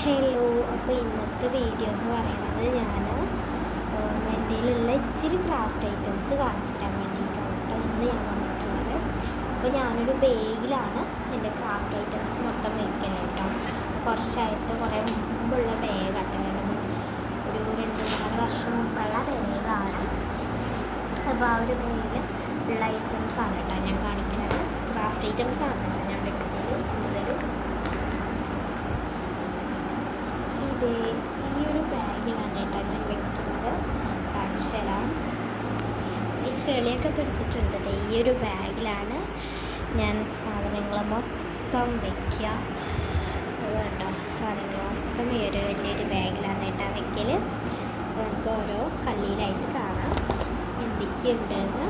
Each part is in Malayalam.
ഹലോ. അപ്പോൾ ഇന്നത്തെ വീഡിയോ എന്ന് പറയുന്നത് ഞാൻ എൻ്റെ കയ്യിലുള്ള ഇച്ചിരി ക്രാഫ്റ്റ് ഐറ്റംസ് കാണിച്ചു തരാൻ വേണ്ടിയിട്ടാണ് കേട്ടോ ഇന്ന് ഞാൻ വന്നിട്ടുള്ളത്. അപ്പോൾ ഞാനൊരു ബാഗിലാണ് എൻ്റെ ക്രാഫ്റ്റ് ഐറ്റംസ് മൊത്തം വയ്ക്കല് കേട്ടോ. കുറച്ചായിട്ട് കുറേ മുമ്പുള്ള ബാഗാട്ടോ, ഒരു 2-4 വർഷം മുമ്പുള്ള ബാഗാണ്. അപ്പോൾ ആ ഒരു ബാഗിൽ ഉള്ള ഐറ്റംസാണ് കേട്ടോ ഞാൻ കാണിക്കുന്നത്. ക്രാഫ്റ്റ് ഐറ്റംസാണ് കേട്ടോ ഞാൻ വെക്കുന്നത് കൂടുതലും. ഈ ഒരു ബാഗിലാണ് കേട്ടോ ഞാൻ വെക്കുന്നത്. കാണിച്ചു തരാം. ഈ ചെളിയൊക്കെ പിടിച്ചിട്ടുണ്ട്. ഈ ഒരു ബാഗിലാണ് ഞാൻ സാധനങ്ങൾ മൊത്തം വയ്ക്കുക കേട്ടോ. സാധനങ്ങൾ മൊത്തം ഈ ഒരു വലിയൊരു ബാഗിലാണ് കേട്ടോ വയ്ക്കൽ. അപ്പോൾ നമുക്ക് ഓരോ കള്ളിയിലായിട്ട് കാണാം എന്തൊക്കെയുണ്ടെന്ന്.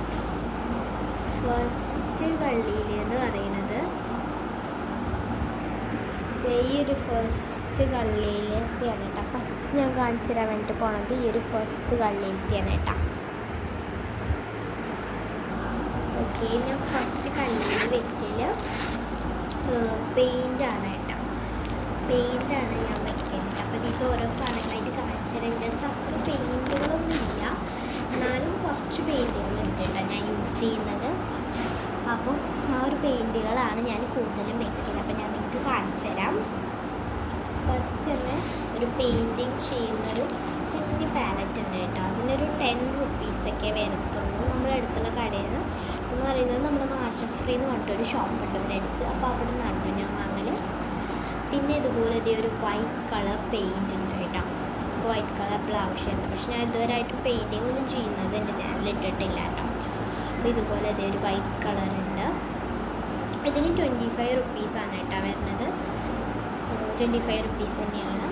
ഫസ്റ്റ് കള്ളിയിൽ എന്ന് പറയുന്നത് ഈ ഒരു ഫസ്റ്റ് കള്ളിയിലെത്തിയാണ് കേട്ടോ. ഫസ്റ്റ് ഞാൻ കാണിച്ചു തരാൻ വേണ്ടിയിട്ട് പോണത് ഈ ഒരു ഫസ്റ്റ് കള്ളിയിലെത്തിയാണ് കേട്ടോ. ഓക്കെ, ഞാൻ ഫസ്റ്റ് കള്ളിയിൽ വെക്കൽ പെയിൻ്റാണ് കേട്ടോ. പെയിൻ്റാണ് ഞാൻ വെക്കുന്നത്. അപ്പോൾ ഇത് ഓരോ സാധനങ്ങളായിട്ട് കാണിച്ചു തരാം. എൻ്റെ അടുത്ത് അത്ര പെയിൻറ്റുകളൊന്നും ഇല്ല, എന്നാലും കുറച്ച് പെയിൻറ്റുകളുണ്ട് കേട്ടോ ഞാൻ യൂസ് ചെയ്യുന്നത്. അപ്പം ആ ഒരു പെയിൻറ്റുകളാണ് ഞാൻ കൂടുതലും വെക്കുന്നത്. അപ്പോൾ ഞാൻ നിങ്ങൾക്ക് കാണിച്ചു തരാം. ഫസ്റ്റ് തന്നെ ഒരു പെയിൻറ്റിങ് ചെയ്യുന്നൊരു കുഞ്ഞ് പാലറ്റ് ഉണ്ട് കേട്ടോ. അതിനൊരു 10 റുപ്പീസൊക്കെ വരത്തുള്ളൂ. നമ്മുടെ അടുത്തുള്ള കടയിൽ നിന്ന് എന്ന് പറയുന്നത് നമ്മുടെ മാർജിൻ ഫ്രീ എന്ന് പറഞ്ഞിട്ടൊരു ഷോപ്പുണ്ട് ഇവിടെ അടുത്ത്. അപ്പോൾ അവിടെ നിന്നാണ് ഞാൻ വാങ്ങൽ. പിന്നെ ഇതുപോലെ ഇതേ ഒരു വൈറ്റ് കളർ പെയിൻറ്റ് ഉണ്ട് കേട്ടോ. അപ്പോൾ വൈറ്റ് കളർ എപ്പോഴും ആവശ്യമുണ്ട്, പക്ഷെ ഞാൻ ഇതുവരെയായിട്ടും പെയിൻറ്റിങ് ഒന്നും ചെയ്യുന്നത് എൻ്റെ ചാനലിൽ ഇട്ടിട്ടില്ല കേട്ടോ. അപ്പോൾ ഇതുപോലെ ഇതേ ഒരു വൈറ്റ് കളറുണ്ട്. ഇതിന് 25 റുപ്പീസാണ് കേട്ടോ വരുന്നത്. 25 റുപ്പീസ് തന്നെയാണ്.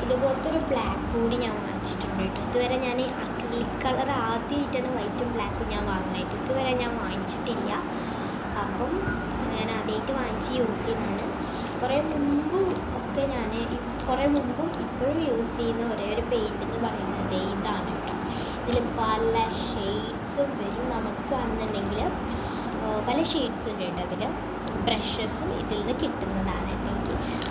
ഇതുപോലത്തെ ഒരു ബ്ലാക്ക് കൂടി ഞാൻ വാങ്ങിച്ചിട്ടുണ്ട് കേട്ടോ. ഇതുവരെ ഞാൻ അക്രിലിക് കളർ ആദ്യമായിട്ടാണ് വൈറ്റും ബ്ലാക്കും ഞാൻ വാങ്ങുന്നതായിട്ട്. ഇതുവരെ ഞാൻ വാങ്ങിച്ചിട്ടില്ല. അപ്പം ഞാൻ ആദ്യമായിട്ട് വാങ്ങിച്ച് യൂസ് ചെയ്യുന്നതാണ്. കുറേ മുമ്പും ഇപ്പോഴും യൂസ് ചെയ്യുന്ന ഒരേ ഒരു പെയിൻ്റ് എന്ന് പറയുന്നത് ഇതാണ് കേട്ടോ. ഇതിൽ പല ഷെയ്ഡ്സും വരും. നമുക്ക് കാണുന്നുണ്ടെങ്കിൽ പല ഷെയ്ഡ്സ് ഉണ്ട് കേട്ടോ. അതിൽ ബ്രഷസും ഇതിൽ നിന്ന് കിട്ടുന്നതാണ് കേട്ടോ.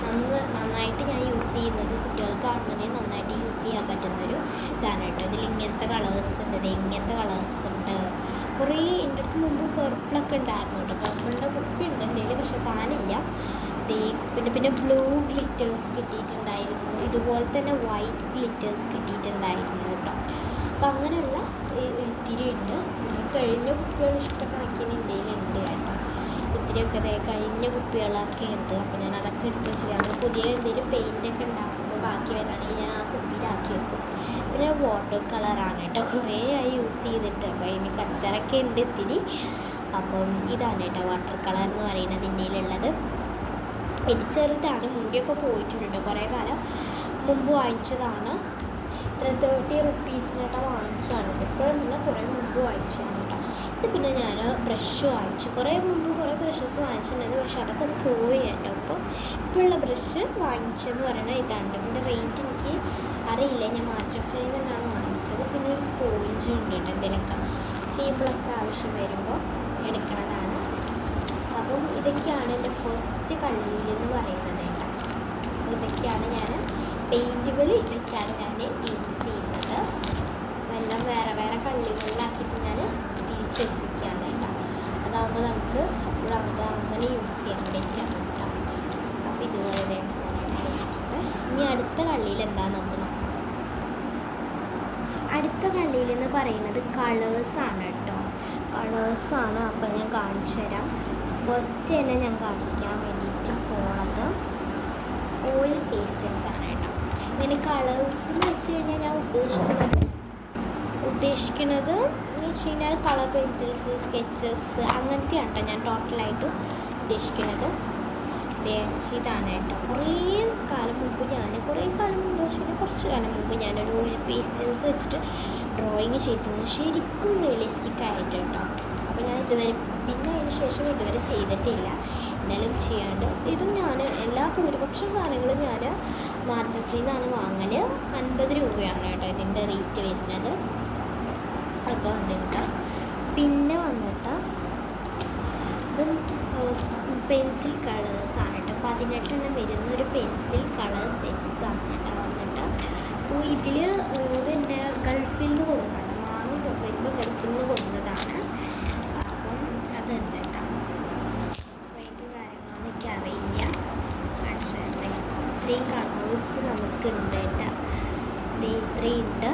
എനിക്ക് നന്നായിട്ട് ഞാൻ യൂസ് ചെയ്യുന്നത്, കുട്ടികൾക്ക് കാണുന്നതിന് നന്നായിട്ട് യൂസ് ചെയ്യാൻ പറ്റുന്നൊരു ഇതാണ് കേട്ടോ. ഇതിൽ ഇങ്ങനത്തെ കളേഴ്സ് ഉണ്ട്, ഇങ്ങനത്തെ കളേഴ്സ് ഉണ്ട്. കുറേ എൻ്റെ അടുത്ത് മുമ്പ് പർപ്പിളൊക്കെ ഉണ്ടായിരുന്നു കേട്ടോ. പർപ്പിളിൻ്റെ കുപ്പി ഉണ്ട് എൻ്റെ കയ്യിൽ, പക്ഷേ സാധനമില്ല. പിന്നെ ബ്ലൂ ഗ്ലിറ്റേഴ്സ് കിട്ടിയിട്ടുണ്ടായിരുന്നു. ഇതുപോലെ തന്നെ വൈറ്റ് ഗ്ലിറ്റേഴ്സ് കിട്ടിയിട്ടുണ്ടായിരുന്നു കേട്ടോ. അപ്പം അങ്ങനെയുള്ള ഇത്തിരി ഉണ്ട്. കഴിഞ്ഞ കുപ്പികൾ ഇഷ്ടക്കണക്കിന് ഇന്ത്യയിലുണ്ട് കേട്ടോ. ഇത്തിരിയൊക്കെ കഴിഞ്ഞ കുപ്പികളൊക്കെ ഉണ്ട്. അപ്പോൾ ഞാൻ അതൊക്കെ എടുത്ത് വെച്ചത്. നമ്മൾ പുതിയ എന്തെങ്കിലും പെയിൻ്റൊക്കെ ഉണ്ടാക്കുമ്പോൾ ബാക്കി വരാണെങ്കിൽ ഞാൻ ആ കുപ്പിയിലാക്കി വെക്കും. പിന്നെ വാട്ടർ കളറാണ് കേട്ടോ. കുറേ ആയി യൂസ് ചെയ്തിട്ട്. അപ്പോൾ അതിന് കച്ചറൊക്കെ ഉണ്ട് ഇത്തിരി. അപ്പം ഇതാണ് കേട്ടോ വാട്ടർ കളർ എന്ന് പറയുന്നത് ഇന്ത്യയിലുള്ളത്. ഇത് ചെറുതാണ്, മുടിയൊക്കെ പോയിട്ടുണ്ട്. കുറേ കാലം മുമ്പ് വാങ്ങിച്ചതാണ്. ഇത്ര 30 റുപ്പീസിനായിട്ട് വാങ്ങിച്ചതാണ്. ഇപ്പോഴും തന്നെ കുറേ മുമ്പ് വാങ്ങിച്ചതാണ് കേട്ടോ. ഇത് പിന്നെ ഞാൻ ബ്രഷ് വാങ്ങിച്ചു. കുറേ മുമ്പ് കുറേ ബ്രഷസ് വാങ്ങിച്ചിട്ടുണ്ടായിരുന്നു, പക്ഷെ അതൊക്കെ പോയി കേട്ടോ. അപ്പോൾ ഇപ്പോഴുള്ള ബ്രഷ് വാങ്ങിച്ചതെന്ന് പറയുന്നത് ഇതാണ്. ഇതിൻ്റെ റേറ്റ് എനിക്ക് അറിയില്ല. ഞാൻ മാർജിൻ ഫ്രീയിൽ നിന്നാണ് വാങ്ങിച്ചത്. പിന്നെ ഒരു സ്പോഞ്ച് ഉണ്ട് കേട്ടോ. എന്തെങ്കിലുമൊക്കെ ചെയ്യുമ്പോഴൊക്കെ ആവശ്യം വരുമ്പോൾ എടുക്കണതാണ്. അപ്പം ഇതൊക്കെയാണ് എൻ്റെ ഫസ്റ്റ് കള്ളിയിൽ എന്ന് പറയുന്നത് കേട്ടോ. ഇതൊക്കെയാണ് ഞാൻ പെയിൻറ്റുകൾ, ഇതൊക്കെയാണ് ഞാൻ യൂസ് ചെയ്യുന്നത്. എല്ലാം വേറെ വേറെ കള്ളികളിലാക്കിയിട്ട് ഞാൻ തിരിച്ചെത്തിക്കുകയാണ് കേട്ടോ. അതാകുമ്പോൾ നമുക്ക് എപ്പോഴും അങ്ങനെ യൂസ് ചെയ്യാൻ വേണ്ടിയിട്ടാണ് കേട്ടോ. അപ്പോൾ ഇതുപോലെ ഞാൻ വെച്ചിട്ടുണ്ട്. ഇനി അടുത്ത കള്ളിയിൽ എന്താണെന്ന് നമുക്ക് നോക്കാം. അടുത്ത കള്ളിയിൽ എന്ന് പറയുന്നത് കളേഴ്സാണ് കേട്ടോ. കളേഴ്സാണ്. അപ്പോൾ ഞാൻ കാണിച്ചു തരാം. ഫസ്റ്റ് തന്നെ ഞാൻ കാണിക്കാൻ വേണ്ടിയിട്ട് പോണത് ഓയിൽ പേസ്റ്റൽസ് ആണ് കേട്ടോ. ഇങ്ങനെ കളേഴ്സ് എന്ന് വെച്ച് കഴിഞ്ഞാൽ ഞാൻ ഉദ്ദേശിക്കുന്നത് എന്ന് വെച്ച് കഴിഞ്ഞാൽ കളർ പെൻസിൽസ്, സ്കെച്ചസ് അങ്ങനത്തെയാണ് കേട്ടോ ഞാൻ ടോട്ടലായിട്ട് ഉദ്ദേശിക്കുന്നത്. ഇതാണ് കേട്ടോ. കുറേ കാലം മുമ്പ് വെച്ചാൽ കുറച്ച് കാലം മുമ്പ് ഞാനൊരു ഓയിൽ പേസ്റ്റൽസ് വെച്ചിട്ട് ഡ്രോയിങ് ചെയ്തിരുന്നു. ശരിക്കും റിയലിസ്റ്റിക് ആയിട്ട് കേട്ടോ. അപ്പോൾ ഞാൻ പിന്നെ അതിന് ശേഷം ഇതുവരെ ചെയ്തിട്ടില്ല. എന്തായാലും ചെയ്യാണ്ട്. ഇതും ഞാൻ ഭൂരിപക്ഷം സാധനങ്ങളും ഞാൻ മാർജിൻ ഫ്രീ എന്നാണ് വാങ്ങൽ. 50 രൂപയാണ് കേട്ടോ ഇതിൻ്റെ റേറ്റ് വരുന്നത്. അപ്പോൾ അതുണ്ട്. പിന്നെ വന്നിട്ട് ഇതും പെൻസിൽ കളേഴ്സാണ് കേട്ടോ. 18 വരുന്നൊരു പെൻസിൽ കളർ സെറ്റ്സാണ്. ഇതിൽ പിന്നെ ഗൾഫിൽ നിന്ന് കൊടുക്കണം, മാമ വരുമ്പോൾ ഗൾഫിൽ നിന്ന് കൊടുക്കുന്നതാണ്. അപ്പം അതുണ്ട് കേട്ടോ. റേറ്റ് കാര്യങ്ങളൊന്നും എനിക്ക് അറിയില്ല. കാണിച്ചിട്ട് ഇത്രയും കളേഴ്സ് നമുക്കുണ്ട് കേട്ടോ. ഇത്രയും ഉണ്ട്.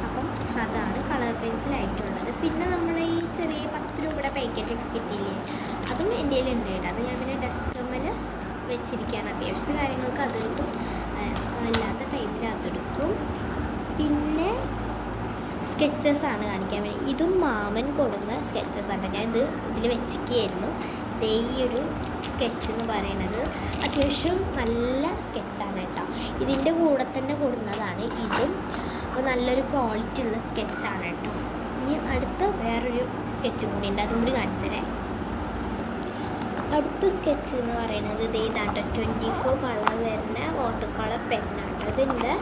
അപ്പം അതാണ് കളർ പെൻസിലായിട്ടുള്ളത്. പിന്നെ നമ്മൾ ഈ ചെറിയ 10 രൂപയുടെ പാക്കറ്റൊക്കെ കിട്ടിയില്ലേ, അതും എൻ്റെ കയ്യിലുണ്ട് കേട്ടോ. അത് ഞാൻ പിന്നെ ഡെസ്കമ്മൽ വെച്ചിരിക്കുകയാണ്. അത്യാവശ്യ കാര്യങ്ങൾക്ക് അതെടുക്കും, അല്ലാത്ത ടൈമിൽ അതെടുക്കും. പിന്നെ സ്കെച്ചസാണ് കാണിക്കാൻ വേണ്ടി. ഇതും മാമൻ കൊടുന്ന സ്കെച്ചസാണ്. ഞാൻ ഇതിൽ വെച്ചിരിക്കുകയായിരുന്നു. ഈ ഒരു സ്കെച്ച് എന്ന് പറയുന്നത് അത്യാവശ്യം നല്ല സ്കെച്ചാണ് കേട്ടോ. ഇതിൻ്റെ കൂടെ തന്നെ കൊടുക്കുന്നതാണ് ഇതും. അപ്പോൾ നല്ലൊരു ക്വാളിറ്റി ഉള്ള സ്കെച്ചാണ് കേട്ടോ. ഇനി അടുത്ത വേറൊരു സ്കെച്ചും കൂടി ഉണ്ട്, അതും കൂടി കാണിച്ചതേ. അടുത്ത സ്കെച്ച് എന്ന് പറയുന്നത് ഇതാണ് 24 കളർ വരുന്ന വാട്ടർ കളർ പെന്നാണ്. ഇതിൻ്റെ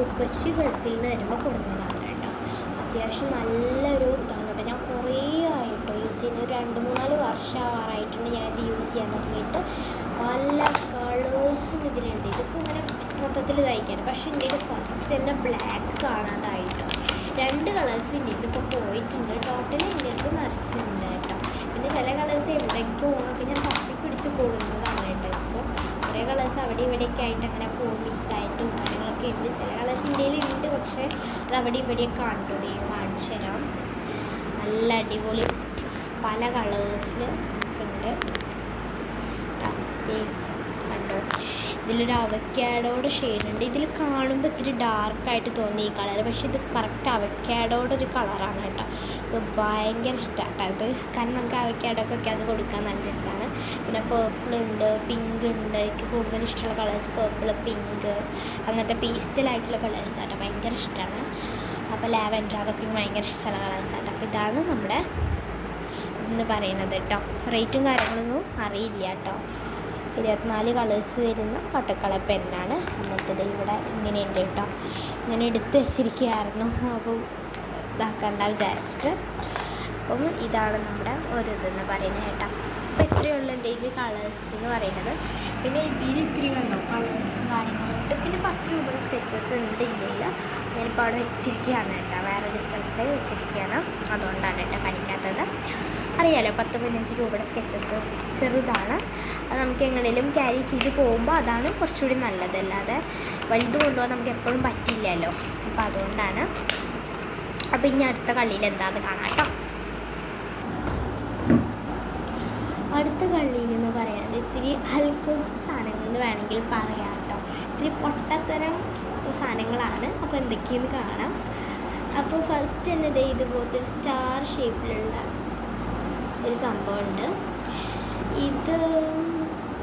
ഉപ്പച്ചി ഗൾഫിൽ നിന്ന് വരുമ്പോൾ കൊടുക്കുന്നതാണ് കേട്ടോ. അത്യാവശ്യം നല്ലൊരു ഇതാണ് കേട്ടോ. ഞാൻ കുറേ ആയിട്ടോ യൂസ് ചെയ്യുന്നത്, 2-3-4 വർഷം ആവാറായിട്ടുണ്ട് ഞാനിത് യൂസ് ചെയ്യാൻ തുടങ്ങിയിട്ട്. പല കളേഴ്സും ഇതിലുണ്ട്. ഇതിപ്പോൾ ഇങ്ങനെ മൊത്തത്തിൽ തയ്ക്കാണ്. പക്ഷേ എൻ്റെ ഫസ്റ്റ് തന്നെ ബ്ലാക്ക് കാണാതായിട്ടോ. 2 കളേഴ്സ് ഉണ്ട്. ഇതിപ്പോൾ പോയിട്ടുണ്ട്. ടോട്ടലി എൻ്റെ അടുത്ത് നിറച്ചിട്ടുണ്ട് കേട്ടോ. പിന്നെ ചില കളേഴ്സ് എവിടേക്കോ ഓണൊക്കെ ഞാൻ തപ്പിപ്പിടിച്ച് കൊടുക്കുന്നതാണ് കേട്ടോ. ഇപ്പോൾ കുറേ കളേഴ്സ് അവിടെ ഇവിടെയൊക്കെ ആയിട്ട് അങ്ങനെ മിസ്സായിട്ടും കാര്യങ്ങളൊക്കെ ഉണ്ട്. ചില കളേഴ്സ് ഇന്ത്യയിലുണ്ട്, പക്ഷേ അത് അവിടെ ഇവിടെയൊക്കെ കാണിട്ടോ. കാണിച്ചു തരാം. നല്ല അടിപൊളി പല കളേഴ്സിൽ ഉണ്ട് കണ്ടോ. ഇതിലൊരു അവക്കാഡോയുടെ ഷെയ്ഡുണ്ട്. ഇതിൽ കാണുമ്പോൾ ഇത്തിരി ഡാർക്കായിട്ട് തോന്നി ഈ കളർ, പക്ഷേ ഇത് കറക്റ്റ് അവക്കാഡോയുടെ ഒരു കളറാണ് കേട്ടോ. ഇത് ഭയങ്കര ഇഷ്ടമാണ് ഇത്. കാരണം നമുക്ക് അവക്കാഡോക്കൊക്കെ അത് കൊടുക്കാൻ നല്ല രസമാണ്. പിന്നെ പേർപ്പിൾ ഉണ്ട്, പിങ്ക് ഉണ്ട്. എനിക്ക് കൂടുതൽ ഇഷ്ടമുള്ള കളേഴ്സ് പേർപ്പിൾ, പിങ്ക്, അങ്ങനത്തെ പീസ്റ്റലായിട്ടുള്ള കളേഴ്സാണ് ഭയങ്കര ഇഷ്ടമാണ്. അപ്പോൾ ലാവൻഡർ അതൊക്കെ ഭയങ്കര ഇഷ്ടമുള്ള കളേഴ്സാണ്. അപ്പോൾ ഇതാണ് നമ്മുടെ എന്ന് പറയുന്നത് കേട്ടോ. റേറ്റും കാര്യങ്ങളൊന്നും അറിയില്ല കേട്ടോ. 24 കളേഴ്സ് വരുന്ന വാട്ടർ കളർ പെന്നാണ്. എന്നിട്ട് ഇവിടെ ഇങ്ങനെയുണ്ട് കേട്ടോ. ഇങ്ങനെ എടുത്ത് വെച്ചിരിക്കുകയായിരുന്നു, അപ്പോൾ ഇതാക്കണ്ട വിചാരിച്ചിട്ട്. അപ്പം ഇതാണ് നമ്മുടെ ഒരു ഇതെന്ന് പറയുന്നത് കേട്ടോ. അപ്പോൾ ഇത്രയുള്ള എൻ്റെ ഇതിൽ കളേഴ്സ് എന്ന് പറയുന്നത്. പിന്നെ ഇതിൽ ഇത്തിരി കണ്ടോ കളേഴ്സും കാര്യങ്ങളുണ്ട്. പിന്നെ 10 രൂപയുടെ സ്കെച്ചസ് ഉണ്ട് ഇന്ത്യയിൽ. ഞാനിപ്പോൾ അവിടെ വെച്ചിരിക്കുകയാണ് കേട്ടോ. വേറൊരു സ്ഥലത്ത് വെച്ചിരിക്കുകയാണ്, അതുകൊണ്ടാണ് കേട്ടോ കാണിക്കാത്തത്. അറിയാലോ 10-15 രൂപയുടെ സ്കെച്ചസ് ചെറുതാണ്. അത് നമുക്ക് എങ്ങനെയും ക്യാരി ചെയ്ത് പോകുമ്പോൾ അതാണ് കുറച്ചുകൂടി നല്ലത്. അല്ലാതെ വലുത് കൊണ്ടുപോകാൻ നമുക്ക് എപ്പോഴും പറ്റില്ലല്ലോ. അപ്പോൾ അതുകൊണ്ടാണ്. അപ്പോൾ ഇനി അടുത്ത കളിയിൽ എന്താണെന്ന് കാണാം കേട്ടോ. അടുത്ത കളിയിൽ എന്ന് പറയുന്നത് ഇത്തിരി അത്ഭുത സാധനങ്ങൾ എന്ന് വേണമെങ്കിൽ പറയാം കേട്ടോ. ഇത്തിരി പൊട്ടത്തരം സാധനങ്ങളാണ്. അപ്പോൾ എന്തൊക്കെയെന്ന് കാണാം. അപ്പോൾ ഫസ്റ്റ് തന്നെ ഇതുപോലത്തെ ഒരു സ്റ്റാർ ഷേപ്പിലുള്ള ഒരു സംഭവമുണ്ട്.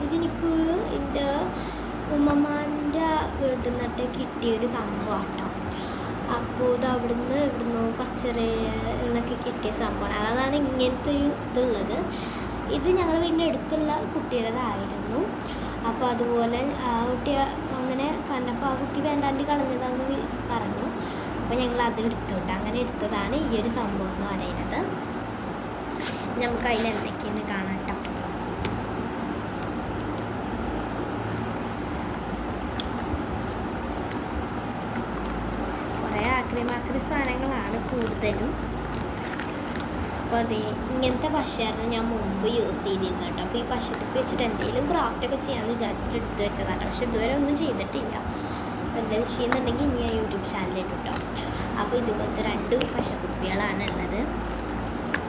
ഇതെനിക്ക് എൻ്റെ ഉമ്മമാൻ്റെ വീട്ടിൽ നിന്നിട്ട് കിട്ടിയൊരു സംഭവമാണ് കേട്ടോ. അപ്പോൾ ഇത് ഇവിടുന്നോ എന്നൊക്കെ കിട്ടിയ സംഭവമാണ്. അതാണ് ഇങ്ങനത്തെ ഒരു ഇതുള്ളത്. ഇത് ഞങ്ങളുടെ വീടിൻ്റെ അടുത്തുള്ള കുട്ടിയുടേതായിരുന്നു. അപ്പോൾ അതുപോലെ ആ കുട്ടി അങ്ങനെ കണ്ടപ്പോൾ ആ കുട്ടി വേണ്ടാണ്ട് കളഞ്ഞതാണെന്ന് പറഞ്ഞു. അപ്പോൾ ഞങ്ങൾ അത് എടുത്തോട്ടെ. അങ്ങനെ എടുത്തതാണ് ഈ ഒരു സംഭവം എന്ന് പറയുന്നത്. നമുക്ക് അതിൽ എന്തൊക്കെയെന്ന് കാണാം കേട്ടോ. കുറേ ആക്രി സാധനങ്ങളാണ് കൂടുതലും. അപ്പോൾ അതേ ഇങ്ങനത്തെ പശയായിരുന്നു ഞാൻ മുമ്പ് യൂസ് ചെയ്തിരുന്നത് കേട്ടോ. അപ്പോൾ ഈ പശക്കുപ്പി വെച്ചിട്ട് എന്തെങ്കിലും ക്രാഫ്റ്റൊക്കെ ചെയ്യാമെന്ന് വിചാരിച്ചിട്ട് എടുത്ത് വെച്ചതാണ്. പക്ഷെ ഇതുവരെ ഒന്നും ചെയ്തിട്ടില്ല. അപ്പോൾ എന്തെങ്കിലും ചെയ്യുന്നുണ്ടെങ്കിൽ ഇനി ഞാൻ യൂട്യൂബ് ചാനലിൽ കേട്ടോ. അപ്പോൾ ഇതുപോലത്തെ 2 പശക്കുപ്പികളാണ് ഉള്ളത്.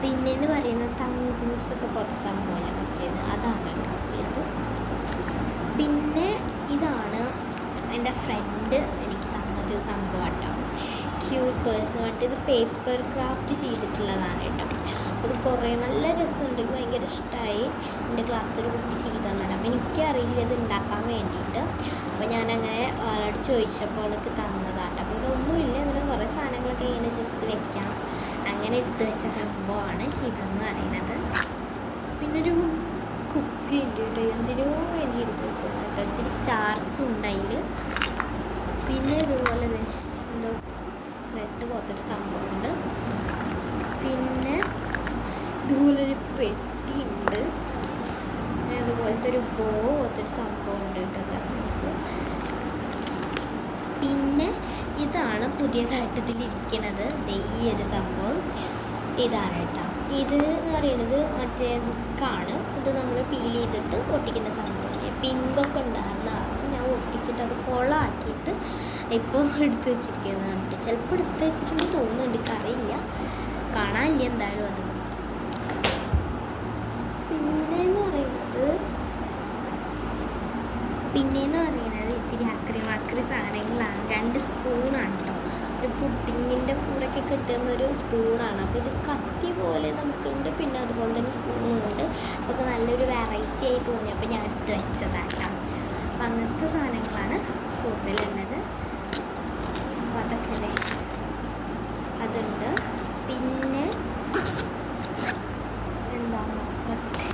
പിന്നെയെന്ന് പറയുന്നത് തങ്കൂസൊക്കെ പോലത്തെ സംഭവമല്ല പറ്റിയത്, അതാണ് കേട്ടോ ഉള്ളത്. പിന്നെ ഇതാണ് എൻ്റെ ഫ്രണ്ട് എനിക്ക് തന്നൊരു സംഭവം കേട്ടോ. ക്യൂട്ട് പേഴ്സ് പറഞ്ഞിട്ട് ഇത് പേപ്പർ ക്രാഫ്റ്റ് ചെയ്തിട്ടുള്ളതാണ് കേട്ടോ. അപ്പോൾ ഇത് കുറേ നല്ല രസമുണ്ട്. ഭയങ്കര ഇഷ്ടമായി. എൻ്റെ ക്ലാസ്സിൽ ഒരു കുട്ടി ചെയ്ത് തന്നിട്ട്. അപ്പോൾ എനിക്കറിയില്ല ഇത് ഉണ്ടാക്കാൻ വേണ്ടിയിട്ട്. അപ്പോൾ ഞാനങ്ങനെ ആളോട് ചോദിച്ചപ്പോൾ അവൾക്ക് തന്നതാണ്. അപ്പോൾ ഇതൊന്നുമില്ല, ഇങ്ങനെ കുറേ സാധനങ്ങളൊക്കെ ഇങ്ങനെ ജസ്റ്റ് വെക്കാം, അങ്ങനെ എടുത്ത് വെച്ച സംഭവമാണ് ഇതെന്ന് പറയുന്നത്. പിന്നൊരു കുപ്പി ഉണ്ട് കേട്ടോ. എന്തിനോ വേണ്ടി എടുത്ത് വെച്ചതാണ് കേട്ടോ. ഒത്തിരി സ്റ്റാർസും ഉണ്ട് അതിൽ. പിന്നെ ഇതുപോലെ എന്തോ റെഡ് പോലത്തൊരു സംഭവമുണ്ട്. പിന്നെ ഇതുപോലൊരു പെട്ടി ഉണ്ട്. പിന്നെ അതുപോലത്തെ ഒരു ബോ പോലത്തൊരു സംഭവം ഉണ്ട് കേട്ടോ നമുക്ക്. പിന്നെ പുതിയതായിട്ട് ഇതിലിരിക്കണത് ഈ ഒരു സംഭവം ഇതാണ് കേട്ടോ. ഇത് എന്ന് പറയുന്നത് മറ്റേ ഹുക്കാണ്. ഇത് നമ്മൾ പീൽ ചെയ്തിട്ട് ഒട്ടിക്കുന്ന സംഭവമില്ലേ, പിങ്കൊക്കെ ഉണ്ടായിരുന്നതാണ്. ഞാൻ ഒട്ടിച്ചിട്ട് അത് കൊളാക്കിയിട്ട് ഇപ്പോൾ എടുത്ത് വെച്ചിരിക്കുന്നതാണ്. ചിലപ്പോൾ എടുത്ത് വെച്ചിട്ടുണ്ട് തോന്നുന്നുണ്ട്, എനിക്കറിയില്ല, കാണാനില്ല എന്തായാലും അത്. പിന്നെയെന്ന് പറയുന്നത് ഇത്തിരി അക്രി സാധനങ്ങളാണ്. 2 സ്പൂണാണ് കേട്ടോ. ഒരു പുഡിങ്ങിൻ്റെ കൂടെയൊക്കെ കിട്ടുന്നൊരു സ്പൂണാണ്. അപ്പോൾ ഇത് കത്തി പോലെ നമുക്കുണ്ട്, പിന്നെ അതുപോലെ തന്നെ സ്പൂണുണ്ട്. അപ്പോൾ നല്ലൊരു വെറൈറ്റി ആയി തോന്നി, അപ്പോൾ ഞാൻ എടുത്ത് വെച്ചതാണ് കേട്ടോ. അപ്പം അങ്ങനത്തെ സാധനങ്ങളാണ് കൂടുതലുള്ളത്. അപ്പോൾ അതൊക്കെ അതുണ്ട്. പിന്നെ എന്താ നോക്കട്ടെ,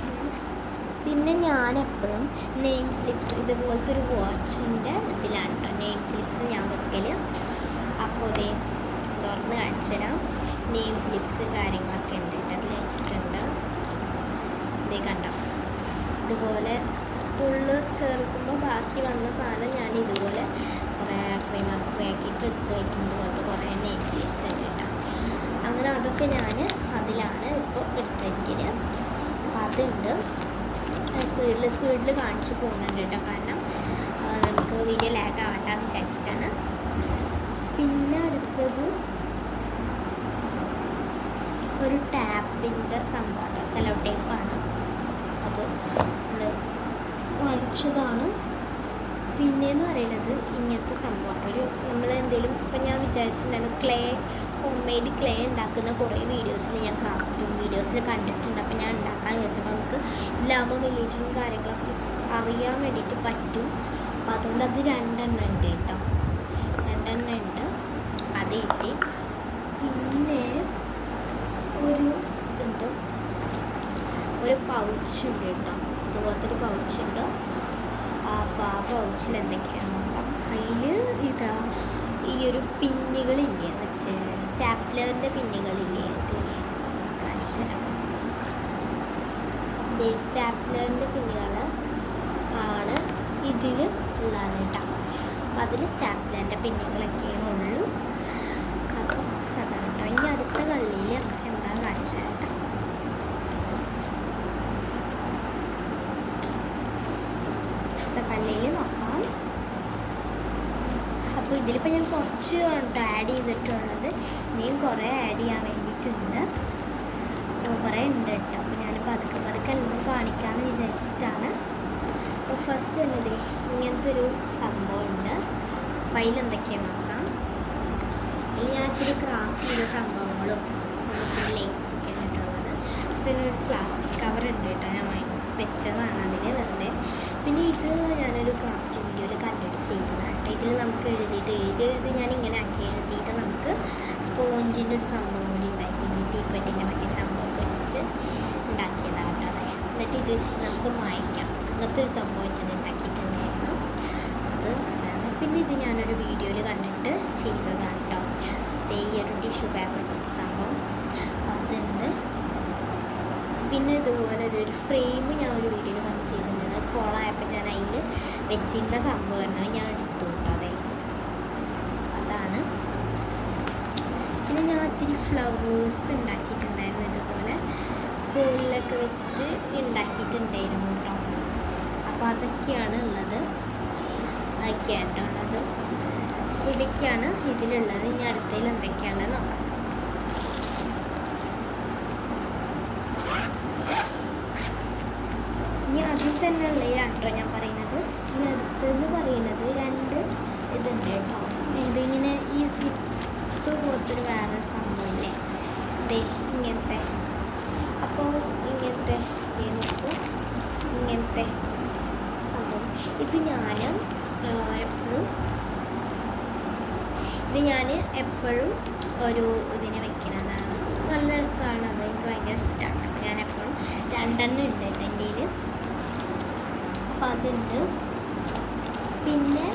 പിന്നെ ഞാനെപ്പോഴും നെയിം സ്ലിപ്സ് ഇതുപോലത്തെ ഒരു വാച്ചിൻ്റെ ഇതിലാണ് കേട്ടോ നെയിം സ്ലിപ്സ് ഞാൻ വെക്കൽ. അപ്പോൾ ഇതേ തുറന്ന് കാണിച്ചു തരാം. നെയിം സ്ലിപ്സ് കാര്യങ്ങളൊക്കെ ഉണ്ട് കേട്ടോ, അതിൽ വെച്ചിട്ടുണ്ട്. ഇതേ കണ്ടോ, ഇതുപോലെ സ്കൂളിൽ ചേർക്കുമ്പോൾ ബാക്കി വന്ന സാധനം ഞാൻ ഇതുപോലെ കുറേ ആക്കിയിട്ട് എടുത്ത് വയ്ക്കുന്നത് പോലത്തെ കുറേ നെയിം സ്ലിപ്സ് ഉണ്ട് കേട്ടോ. അങ്ങനെ അതൊക്കെ ഞാൻ അതിലാണ് ഇപ്പോൾ എടുത്ത് വയ്ക്കൽ. അപ്പോൾ അതുണ്ട്. സ്പീഡിൽ കാണിച്ചു പോകുന്നുണ്ട് കേട്ടോ, കാരണം നമുക്ക് വീഡിയോ ലാഗ് ആവണ്ടെന്ന് വിചാരിച്ചിട്ടാണ്. പിന്നെ അടുത്തത് ഒരു ടാപ്പിൻ്റെ സംഭവമാണ്, സെലോ ടേപ്പാണ്. അത് നമ്മൾ വാങ്ങിച്ചതാണ്. പിന്നെയെന്ന് പറയുന്നത് ഇങ്ങനത്തെ സംഭവമാണ്. നമ്മൾ എന്തെങ്കിലും ഇപ്പം ഞാൻ വിചാരിച്ചിട്ടുണ്ടായിരുന്നു ഹോം മെയ്ഡ് ക്ലേ ഉണ്ടാക്കുന്ന കുറേ വീഡിയോസിൽ ഞാൻ ക്രാഫ്റ്റും വീഡിയോസിൽ കണ്ടിട്ടുണ്ട്. അപ്പോൾ ഞാൻ ഉണ്ടാക്കാമെന്ന് വിചാരിച്ചപ്പോൾ നമുക്ക് ലാഭം വലിയിട്ടും കാര്യങ്ങളൊക്കെ അറിയാൻ വേണ്ടിയിട്ട് പറ്റും. അപ്പോൾ അതുകൊണ്ട് അത് 2 എണ്ണം ഉണ്ട് കേട്ടോ, 2 എണ്ണം ഉണ്ട്. അത് കിട്ടി. പിന്നെ ഒരു പൗച്ചുണ്ട് കേട്ടോ, ഇതുപോലത്തെ ഒരു പൗച്ചുണ്ട്. അപ്പോൾ ആ പൗച്ചിൽ എന്തൊക്കെയാണ് നോക്കാം. അതിൽ ഈ ഒരു പിന്നുകളില്ലേ, മറ്റേ സ്റ്റാപ്ലറിൻ്റെ പിന്നുകളില്ലേ, അത് കാണിച്ചു തരാം. സ്റ്റാപ്ലറിൻ്റെ പിന്നുകൾ ആണ് ഇതിൽ ഉള്ളത് കേട്ടോ. അപ്പോൾ അതിൽ സ്റ്റാപ്ലറിൻ്റെ പിന്നുകളൊക്കെയാണ് ഉള്ളൂ. അപ്പോൾ അതാണ് കേട്ടോ. ഇനി അടുത്ത കള്ളിയിൽ എന്താ കാണിച്ചു തരാം കേട്ടോ. കള്ളിയിൽ നോക്കാം. അപ്പോൾ ഇതിലിപ്പോൾ ഞാൻ കുറച്ച് ആഡ് ചെയ്തിട്ടുള്ളത്, ഇനിയും കുറേ ആഡ് ചെയ്യാൻ വേണ്ടിയിട്ടുണ്ട്, കുറേ ഉണ്ട് കേട്ടോ. അപ്പോൾ ഞാനിപ്പോൾ പതുക്കെ എല്ലാം കാണിക്കാമെന്ന് വിചാരിച്ചിട്ടാണ്. അപ്പോൾ ഫസ്റ്റ് തന്നെ ഇങ്ങനത്തെ ഒരു സംഭവമുണ്ട്. അപ്പോൾ അതിലെന്തൊക്കെയാണ് നോക്കാം. അതിൽ ഞാൻ ഇത്തിരി ക്രാഫ്റ്റ് ചെയ്ത സംഭവങ്ങളും ലൈൻസൊക്കെ ഇട്ടിട്ടുള്ളത്. ഒരു പ്ലാസ്റ്റിക് കവർ ഉണ്ട് കേട്ടോ, ഞാൻ വെച്ചതാണ് അതിൽ വെറുതെ. പിന്നെ ഇത് ഞാനൊരു ക്രാഫ്റ്റ് വീഡിയോയിൽ കണ്ടിട്ട് ചെയ്തതാണ് കേട്ടോ. ഇതിൽ നമുക്ക് എഴുതി ഞാൻ ഇങ്ങനെ ആക്കി എഴുതിയിട്ട് നമുക്ക് സ്പോഞ്ചിൻ്റെ ഒരു സംഭവം കൂടി ഉണ്ടാക്കിയിട്ടുണ്ട്. തീപ്പെട്ടിൻ്റെ മറ്റേ സംഭവമൊക്കെ വെച്ചിട്ട് ഉണ്ടാക്കിയതാണ് കേട്ടോ. അതെ, എന്നിട്ട് ഇത് വെച്ചിട്ട് നമുക്ക് മായ്ക്കാം. അങ്ങനത്തെ ഒരു സംഭവം ഞാൻ ഉണ്ടാക്കിയിട്ടുണ്ടായിരുന്നു. അത് പിന്നെ ഇത് ഞാനൊരു വീഡിയോയിൽ കണ്ടിട്ട് ചെയ്തതാണ് കേട്ടോ. ഈ ഒരു ടിഷ്യൂ പേപ്പർ പോലത്തെ സംഭവം അതുണ്ട്. പിന്നെ ഇതുപോലെ ഇതൊരു ഫ്രെയിം ഞാൻ ഒരു വീഡിയോയിൽ കണ്ട് ചെയ്തിട്ടുണ്ട്. അത് കോളായപ്പോൾ ഞാൻ അതിൽ വെച്ചിരുന്ന സംഭവമായിരുന്നു, ഞാൻ എടുത്തു കേട്ടോ. അതെ, അതാണ്. പിന്നെ ഞാൻ ഒത്തിരി ഫ്ലവേഴ്സ് ഉണ്ടാക്കിയിട്ടുണ്ടായിരുന്നു, ഇതുപോലെ കോലിലൊക്കെ വെച്ചിട്ട് ഉണ്ടാക്കിയിട്ടുണ്ടായിരുന്നു കേട്ടോ. അപ്പോൾ അതൊക്കെയാണ് ഉള്ളത്. ഇതൊക്കെയാണ് ഇതിലുള്ളത്. ഇനി അടുത്തതിൽ എന്തൊക്കെയാണെന്ന് നോക്കാം. ഇനി അതിൽ തന്നെ ഉള്ളതാണ് കേട്ടോ ഞാൻ പറയുന്നത്. ഇനി അടുത്തെന്ന് പറയുന്നത് 2 ഇതുണ്ട് കേട്ടോ. ഇതിങ്ങനെ ഈ സിപ്പ് പോലത്തൊരു വേറൊരു സംഭവമില്ലേ, ഇങ്ങനത്തെ. അപ്പോൾ ഇങ്ങനത്തെ സംഭവം ഇത് ഞാൻ എപ്പോഴും ഒരു ഇതിന് വെക്കുന്നതാണ്. നല്ല രസമാണ്, അത് എനിക്ക് ഭയങ്കര ഇഷ്ടമാണ്. അപ്പോൾ ഞാൻ എപ്പോഴും 2 എണ്ണം ഉണ്ട് കേട്ടോ എൻ്റെ കയ്യിൽ. അപ്പോൾ അതുണ്ട്. പിന്നെ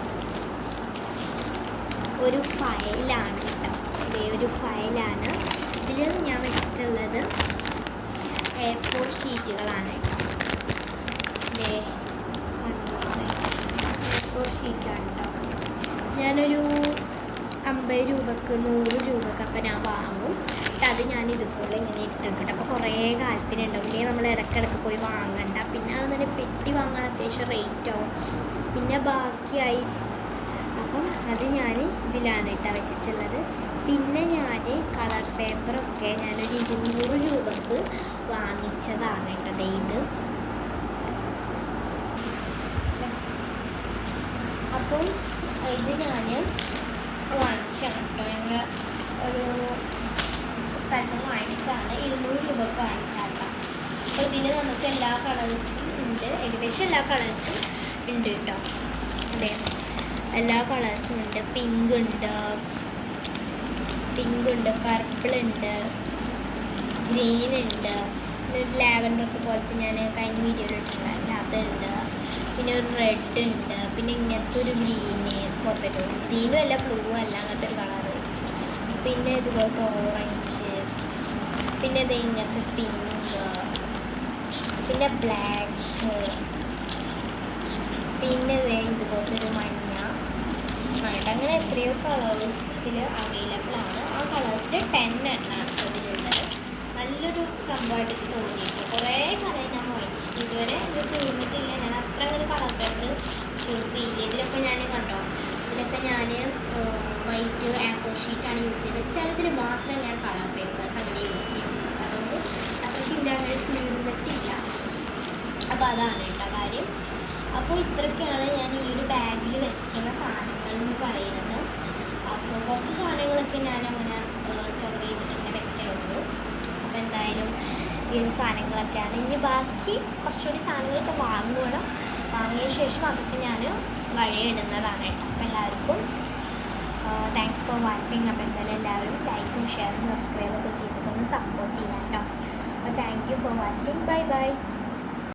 ഒരു ഫയലാണ് കേട്ടോ, ഒരു ഫയലാണ്. ഇതിൽ ഞാൻ വെച്ചിട്ടുള്ളത് A4 ഷീറ്റുകളാണ് കേട്ടോ. A4 ഷീറ്റാണ് കേട്ടോ. ഞാനൊരു 50 50 രൂപക്ക് 100 രൂപക്കൊക്കെ ഞാൻ വാങ്ങും. എന്നിട്ട് അത് ഞാൻ ഇതുപോലെ ഇങ്ങനെ എടുത്തേക്കട്ടെ. അപ്പോൾ കുറേ കാലത്തിനുണ്ടാവും. ഇല്ലെങ്കിൽ നമ്മൾ ഇടയ്ക്കിടയ്ക്ക് പോയി വാങ്ങണ്ട. പിന്നെ ആണെന്നുണ്ടെങ്കിൽ പെട്ടി വാങ്ങാൻ അത്യാവശ്യം റേറ്റ് ആവും. പിന്നെ ബാക്കിയായി അപ്പം അത് ഞാൻ ഇതിലാണ് വെച്ചിട്ടുള്ളത്. പിന്നെ ഞാൻ കളർ പേപ്പറൊക്കെ ഞാനൊരു 200 രൂപക്ക് വാങ്ങിച്ചതാണ് കേട്ടത്. ഇത് അപ്പം ഇത് ഞാൻ വാങ്ങിച്ചാണ് കേട്ടോ. ഞങ്ങൾ ഒരു സ്ഥലത്ത് വാങ്ങിച്ചതാണ്. 200 രൂപക്ക് വാങ്ങിച്ചാട്ടോ. അപ്പോൾ ഇതിൽ നമുക്ക് എല്ലാ കളേഴ്സും ഉണ്ട്. ഏകദേശം എല്ലാ കളേഴ്സും ഉണ്ട് കേട്ടോ. അതെ, എല്ലാ കളേഴ്സും ഉണ്ട്. പിങ്ക് ഉണ്ട്, പർപ്പിൾ ഉണ്ട്, ഗ്രീൻ ഉണ്ട്, പിന്നെ ഒരു ലാവൻഡറൊക്കെ പോലത്തെ ഞാൻ കഴിഞ്ഞ വീഡിയോയിൽ ഇട്ടിട്ടുണ്ടായിരുന്നു അതുണ്ട്. പിന്നെ ഒരു റെഡ് ഉണ്ട്. പിന്നെ ഇങ്ങനത്തെ ഒരു ഗ്രീന് പോലത്തെ ഗ്രീനും അല്ല ബ്ലൂ അല്ല അങ്ങനത്തെ ഒരു കളറ്. പിന്നെ ഇതുപോലത്തെ ഓറഞ്ച്, പിന്നെ ഇത് ഇങ്ങനത്തെ പിങ്ക്, പിന്നെ ബ്ലാക്ക്, പിന്നെ ഇതുപോലത്തെ ഒരു മഞ്ഞ. അങ്ങനെ എത്രയോ കളേഴ്സ് ഇതിൽ അവൈലബിൾ ആണ്. ആ കളേഴ്സിൽ 10 എണ്ണമാണ് ഇതിലുള്ളത്. നല്ലൊരു സംഭവമായിട്ട് ഇത് തോന്നിയിട്ട് കുറേ കളർ ഞാൻ വാങ്ങിച്ചിട്ട് ഇതുവരെ ഇത് തീർന്നിട്ടില്ല. ഞാൻ അത്ര അങ്ങനെ കളർ പേപ്പർ ചൂസ് ചെയ്യില്ല. ഇതിലൊക്കെ ഞാൻ കണ്ടോ, ഇതിലൊക്കെ ഞാൻ വൈറ്റ് A4 ഷീറ്റാണ് യൂസ് ചെയ്തത്. ചിലതിൽ മാത്രമേ ഞാൻ കളർ പേപ്പേഴ്സ് അങ്ങനെ യൂസ് ചെയ്യുള്ളൂ. അതുകൊണ്ട് അതൊക്കെ ഇതിൻ്റെ അങ്ങനെ തീർന്നിട്ടില്ല. അപ്പോൾ അതാണ് കേട്ടോ കാര്യം. അപ്പോൾ ഇത്രയൊക്കെയാണ് ഞാൻ ഈ ഒരു ബാഗിൽ വെക്കുന്ന സാധനങ്ങൾ എന്ന് പറയുന്നത്. അപ്പോൾ കുറച്ച് സാധനങ്ങളൊക്കെ ഞാൻ അങ്ങനെ സ്റ്റോർ ചെയ്തിട്ട് ഇങ്ങനെ വെക്കാറുള്ളൂ. അപ്പോൾ എന്തായാലും ഈ ഒരു സാധനങ്ങളൊക്കെയാണ്. ഇനി ബാക്കി കുറച്ചുകൂടി സാധനങ്ങളൊക്കെ വാങ്ങണം. വാങ്ങിയതിന് ശേഷം അതൊക്കെ ഞാൻ വഴിയിടുന്നതാണ് കേട്ടോ. അപ്പോൾ എല്ലാവർക്കും താങ്ക്സ് ഫോർ വാച്ചിങ്. അപ്പോൾ എന്തായാലും എല്ലാവരും ലൈക്കും ഷെയറും സബ്സ്ക്രൈബൊക്കെ ചെയ്തിട്ടൊന്ന് സപ്പോർട്ട് ചെയ്യാം കേട്ടോ. അപ്പോൾ thank you for watching. Bye bye.